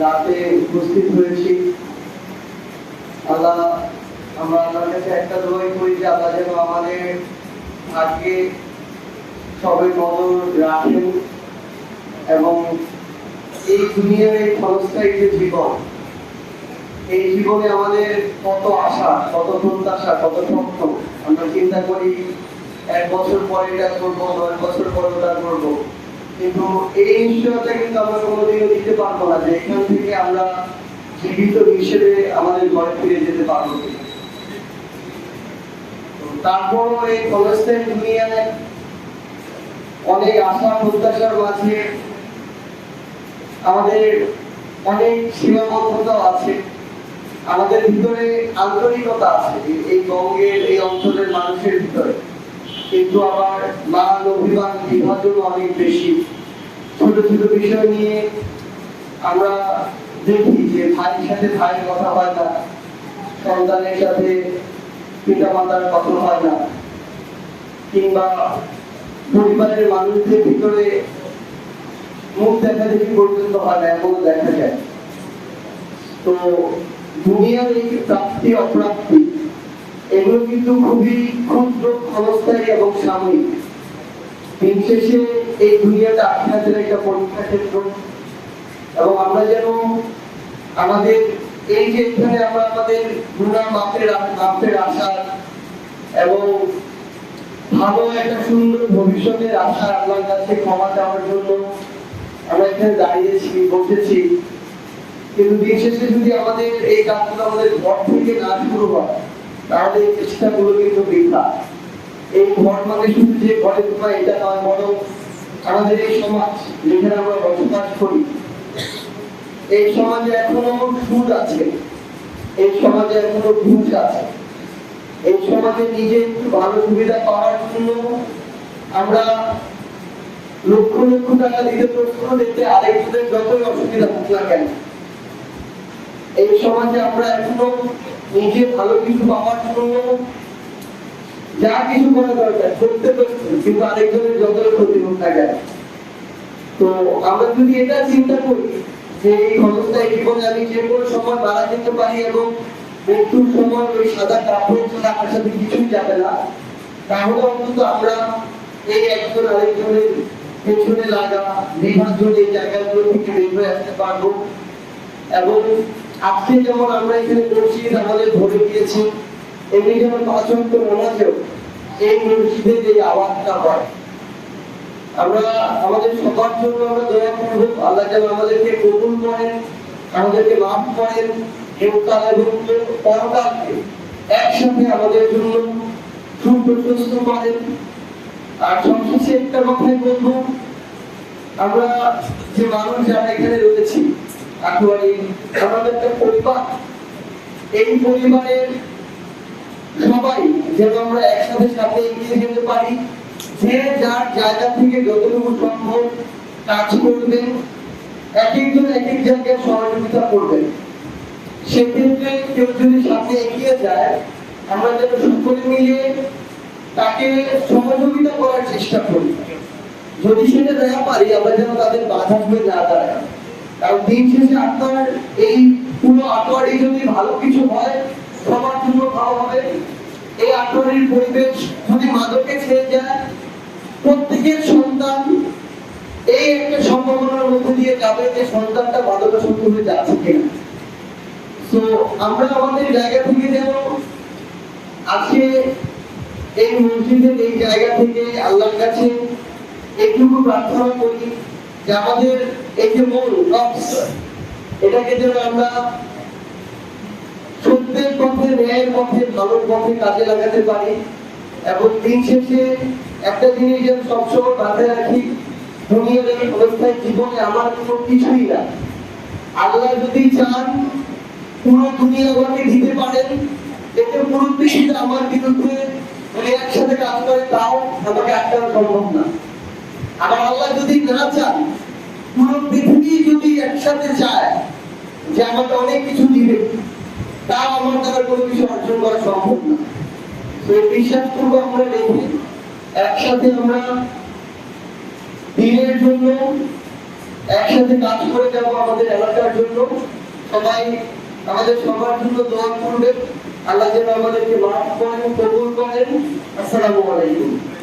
রাতে উপস্থিত হয়েছি। আল্লাহ, আমরা আল্লাহর কাছে একটা দোয়াই করি যে আল্লাহ যেন আমাদের ভাগ্যে সবে নজর রাখেন এবং এই দুনিয়ার এই ক্ষণস্থায়ী যে জীবন, এই জীবনে আমাদের কত আশা, কত প্রত্যাশা, কত স্বপ্ন। আমরা চিন্তা করি 1 বছর পরে এটা করবো, 9 বছর পরে ওটা করবো, কিন্তু এই নিশ্চয়তা কিন্তু আমরা কোনোদিনও দিতে পারবো না যে এখান থেকে আমরা জীবিত হিসেবে আমাদের ঘরে ফিরে যেতে পারবো। তারপরও এই ক্ষণস্থায়ী দুনিয়ায় অনেক আশা প্রত্যাশার মাঝে আমাদের অনেক সীমাবদ্ধতা আছে, আমাদের ভিতরে আন্তরিকতা আছে এই বঙ্গের এই অঞ্চলের মানুষের ভিতরে, কিন্তু আবার মান অভিমান বিভাজন অনেক বেশি। ছোট ছোট বিষয় নিয়ে আমরা দেখি যে ভাইয়ের সাথে ভাইয়ের কথা হয় না, সন্তানের সাথে পিতা মাতার কথা হয় না, কিংবা পরিবারের মানুষদের ভিতরে মুখ দেখা দেখি পর্যন্ত হয় না, এমন দেখা যায়। তো দুনিয়ার এই প্রাপ্তি অপ্রাপ্তি এগুলো কিন্তু খুবই ক্ষুদ্র, ক্ষণস্থায়ী এবং সাময়িক। দিন শেষে এই দুনিয়াটা আখিরাতের একটা পরীক্ষা ক্ষেত্র, এবং আমরা যেন আমাদের এই যে এখানে আমরা আমাদের গুনাহ মাপের আশা এবং ভালো একটা সুন্দর ভবিষ্যতের আশা, আল্লাহর কাছে ক্ষমা চাওয়ার জন্য আমরা এখানে দাঁড়িয়েছি, বসেছি, কিন্তু দিন শেষে যদি আমাদের এই কাজগুলো আমাদের ঘর থেকে না শুরু হয় তাহলে এই চেষ্টাগুলো কিন্তু বৃথা। এই ঘর মানে শুধু যে ঘরে ঢোকা এটা নয়, বরং আমাদের এই সমাজ যেখানে আমরা বসবাস করি, এই সমাজে এখনো সুদ আছে, এই সমাজে এখনো ঘুষ আছে, এই সমাজে নিজে একটু ভালো সুবিধা পাওয়ার জন্য আমরা লক্ষ লক্ষ টাকা দিতে প্রস্তুত, এতে আরেকজনের যতই অসুবিধা হোক না কেন। এই সমাজে আমরা এখনো নিজে ভালো কিছু পাওয়ার জন্য যা কিছু করা দরকার করতে পারছি, কিন্তু আরেকজনের যতই ক্ষতি হোক না কেন। তো আমরা যদি এটা চিন্তা করি যে এই ক্ষণস্থায়ী জীবনে আমি যে কোনো সময় মারা যেতে পারি এবং মৃত্যুর সময় ওই সাদা কাপড় ছাড়া আমার সাথে কিছুই যাবে না, তাহলে অন্তত আমরা এই একজন আরেকজনের পেছনে লাগা বিভাজন এই জায়গাগুলো থেকে বের হয়ে আসতে পারবো। এবং আজকে যেমন আমরা এখানে মসজিদ আমাদের ভরে গিয়েছি, এমনি যেমন 5 ওয়াক্ত নামাজেও এই মসজিদের এই আওয়াজটা হয়। আমরা আমাদের সবার জন্য আমরা দোয়া করব, আল্লাহ যেন আমাদেরকে কবুল করেন, আমাদেরকে মাফ করেন, ইহকাল এবং পরকালকে একসাথে আমাদের জন্য সুপ্রশস্ত করেন। আর সবশেষে একটা কথাই বলবো, আমরা যে মানুষ যারা এখানে রয়েছি আটোয়ারি, আমাদের একটা পরিবার, এই পরিবারের সবাই যেন আমরা একসাথে সাথে এগিয়ে যেতে পারি, যে যার জায়গা থেকে যতটুকু সম্ভব কাজ করবেন, এক একজন এক এক জায়গায় সহযোগিতা করবেন। সেক্ষেত্রে কেউ যদি সামনে এগিয়ে যায়, আমরা যেন সকলে মিলে তাকে সহযোগিতা করার চেষ্টা করি। যদি সেটা না পারি, আমরা যেন তাদের বাধা হয়ে না দাঁড়াই। কারণ দিন শেষে আপনার এই পুরো আটোয়ারি যদি ভালো কিছু হয়, সবার জন্য ভালো হবে। এই আটোয়ারির পরিবেশ যদি মাদকে ছেড়ে যায়, প্রত্যেকের সন্তান এই একটা সম্ভাবনার মধ্যে দিয়ে যাবে যে সন্তানটা মাদকাসক্ত হয়ে যাচ্ছে কিনা। তো আমরা আমাদের জায়গা থেকে যেন আজকে এই মসজিদের এই জায়গা থেকে আল্লাহর কাছে একটুকু প্রার্থনা করি যে আমাদের এই যে মূল এটাকে যেন আমরা সত্যের পথে, ন্যায়ের পথে, ভালোর পথে কাজে লাগাতে পারি। এবং দিন শেষে একটা জিনিস যেন সবসময় মাথায় রাখি, দুনিয়ার এই অবস্থায় জীবনে আমার কোনো কিছুই না। আল্লাহ যদি চান পুরো দুনিয়া আমাকে দিতে পারেন, এতে পুরো পৃথিবীতে আমার বিরুদ্ধে একসাথে কাজ করে তাও আমাকে আটকানো সম্ভব না। আবার আল্লাহ যদি না চান, পুরো পৃথিবী যদি একসাথে চায় যে আমাকে অনেক কিছু দিবে, তাও আমার দ্বারা কোনো কিছু অর্জন করা সম্ভব না। তো বিশ্বাস করবো আমরা রেখে একসাথে আমরা দিনের জন্য একসাথে কাজ করে যাব আমাদের এলাকার জন্য। সবাই আমাদের সবার জন্য দোয়া করবেন। আল্লাহ যেন আমাদেরকে মাফ করেন, কবুল করেন। আসসালামু আলাইকুম।